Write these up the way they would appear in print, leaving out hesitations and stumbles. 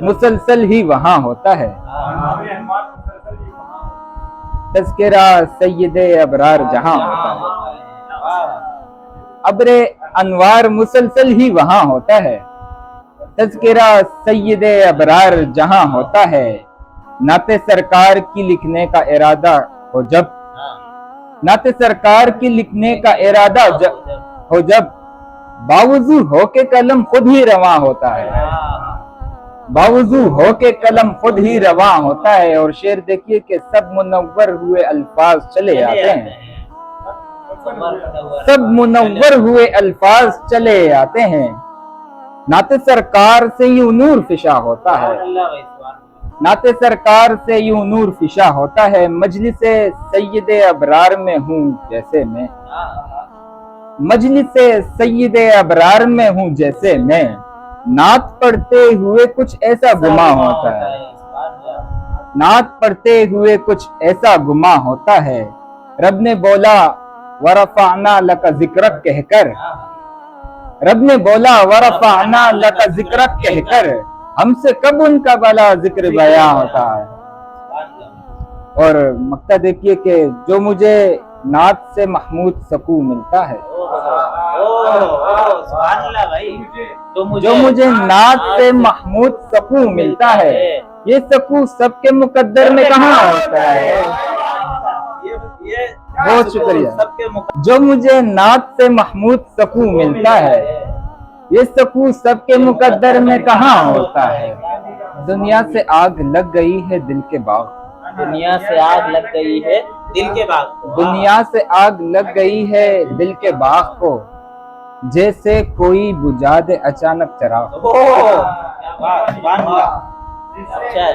मुसलसल ही वहाँ होता है। तज़किरा सय्यदे अबरार जहाँ होता है। अब्रे अनवार मुसलसल ही वहाँ होता है। तज़किरा सय्यदे अबरार जहाँ होता है। नाते सरकार की लिखने का इरादा हो जब, नाते सरकार की लिखने का इरादा हो जब, बावजू हो के कलम खुद ही रवा होता है। बावजू हो के कलम खुद ही रवा होता है। और शेर देखिए कि सब मुनव्वर हुए अल्फाज चले आते हैं। सब मुनव्वर हुए अल्फाज चले आते हैं। नाते सरकार से यूं नूर फिशा होता है। नाते सरकार से यूं नूर फिशा होता है। मजलिसे सय्यदे अबरार में हूँ जैसे मैं, मजलिसे सय्यदे अबरार में हूँ जैसे मैं। नात पढ़ते हुए कुछ ऐसा गुमा होता है। नात पढ़ते हुए कुछ ऐसा गुमा होता है। रब ने बोला वरफ़अना लका ज़िक्रक कहकर, रब ने बोला वरफ़अना लका ज़िक्रक कहकर, हमसे कब उनका भला जिक्र बयां होता है। और मक्ता देखिए कि जो मुझे नात से महमूद सकून मिलता है, जो मुझे नात से महमूद सकून मिलता है, ये सकून सबके मुकद्दर में कहाँ होता है। बहुत शुक्रिया। जो मुझे नात से महमूद सकून मिलता है, ये सकून सबके मुकद्दर में कहाँ होता है। दुनिया से आग लग गई है दिल के बाग, दुनिया से आग लग गई है दिल के बाग को, दुनिया से आग लग गई है दिल के बाग को। जैसे कोई बुझा दे अचानक चराग। अच्छा,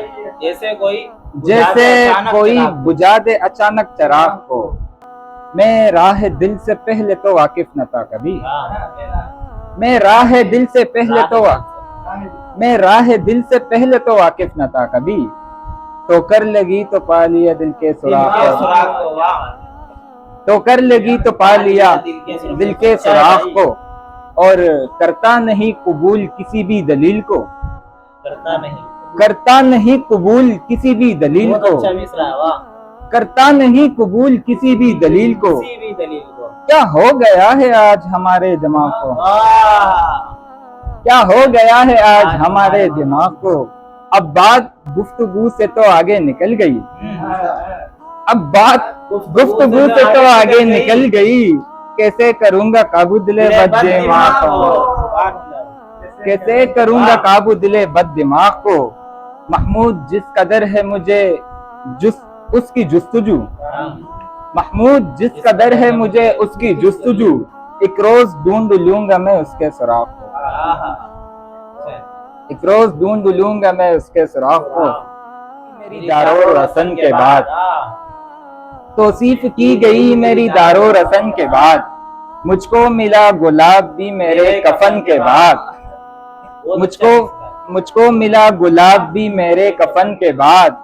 जैसे कोई बुझा दे अचानक चराग को। मैं राह दिल से पहले तो वाकिफ न था कभी, मैं राह दिल से पहले तो वाकिफ न था कभी। तो कर लगी तो पा लिया दिल के सुराख को, तो कर लगी तो पा लिया दिल के सुराख को। और करता नहीं कबूल किसी भी दलील को, करता नहीं कबूल किसी भी दलील को, करता नहीं कबूल किसी भी दलील को। क्या हो गया है आज हमारे दिमाग को, क्या हो गया है आज हमारे दिमाग को। अब बात गुफ्तगू से तो आगे निकल गई, अब बात गुफ्तगू से तो आगे निकल गई। कैसे करूंगा काबू दिले बद दिमाग को, कैसे करूंगा काबू दिले बद दिमाग को। महमूद जिस कदर है मुझे उसकी जुस्तजू, महमूद जिस कदर है मुझे उसकी जुस्तजू। एक रोज ढूंढ लूंगा मैं उसके सुराग को, एक रोज ढूंढ लूंगा मैं उसके सुराग को। मेरी दारो रसन के बाद तौसीफ की गई मेरी दारो रसन के बाद। मुझको मिला गुलाब भी मेरे कफन के बाद, मुझको मिला गुलाब भी मेरे कफन के बाद।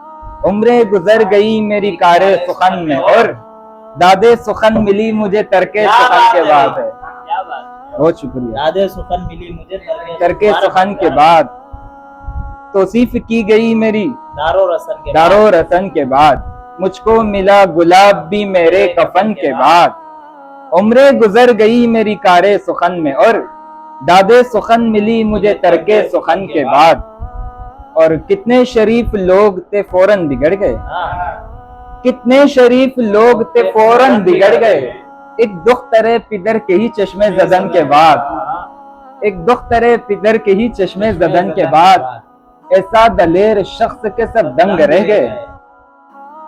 उम्रें गुजर गई मेरी कारे सुखन में और दादे सुखन मिली मुझे तरके सुखन के बाद है। बहुत शुक्रिया। दादे सुखन मिली मुझे तरके सुखन के बाद। तौसीफ की गई मेरी दारो रसन के बाद। मुझको मिला गुलाब भी मेरे कफन के बाद। उम्रें गुजर गई मेरी कारे सुखन में और दादे सुखन मिली मुझे तरके सुखन के बाद। और कितने शरीफ लोग थे फौरन बिगड़ गए, कितने शरीफ लोग थे फौरन बिगड़ गए। एक दुख्तरे पिदर के ही चश्मे ज़दन के बाद, एक दुख्तरे पिदर के ही चश्मे ज़दन के बाद। ऐसा दलेर शख्स के सब दंग रह गए,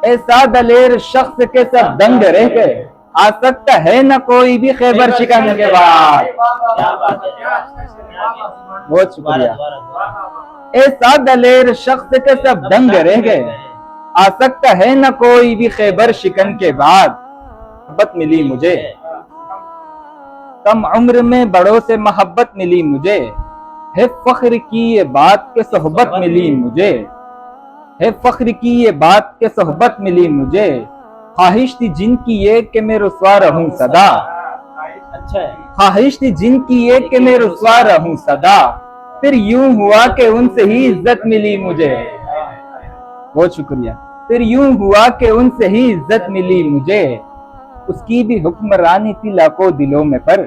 ऐसा दलेर शख्स के सब दंग रह गए। आ सकता है न कोई भी खैबर शिकन के बाद। बहुत शुक्रिया। ऐसा दलेर शख्स के सब दंग रह गए। आ सकता है न कोई भी खैबर शिकन के बाद। मोहब्बत मिली मुझे कम उम्र में बड़ों से मोहब्बत मिली मुझे। है फख्र की ये बात के सोहबत मिली मुझे, है फख्र की ये बात के सोहबत मिली मुझे। ख्वाहिश थी जिनकी ये कि मैं रुसवा रहूं सदा, अच्छा है। ख्वाहिश थी जिनकी ये कि मैं रुसवा रहूं सदा। फिर यूं हुआ कि उनसे ही इज्जत मिली मुझे। बहुत शुक्रिया। फिर यूं हुआ कि उनसे ही इज्जत मिली मुझे। उसकी भी हुक्मरानी थी लाखों दिलों में पर,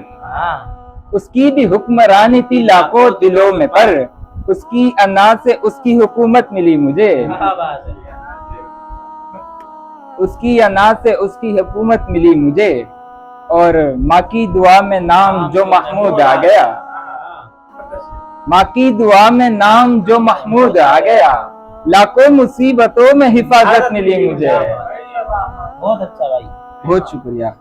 उसकी भी हुक्मरानी थी लाखों दिलों में पर, उसकी अना से उसकी हुकूमत मिली मुझे। उसकी अना से उसकी हुकूमत मिली मुझे। और माँ की दुआ में नाम जो महमूद आ गया, माँ की दुआ में नाम जो महमूद आ गया, लाखों मुसीबतों में हिफाजत मिली मुझे। बहुत अच्छा भाई, बहुत शुक्रिया।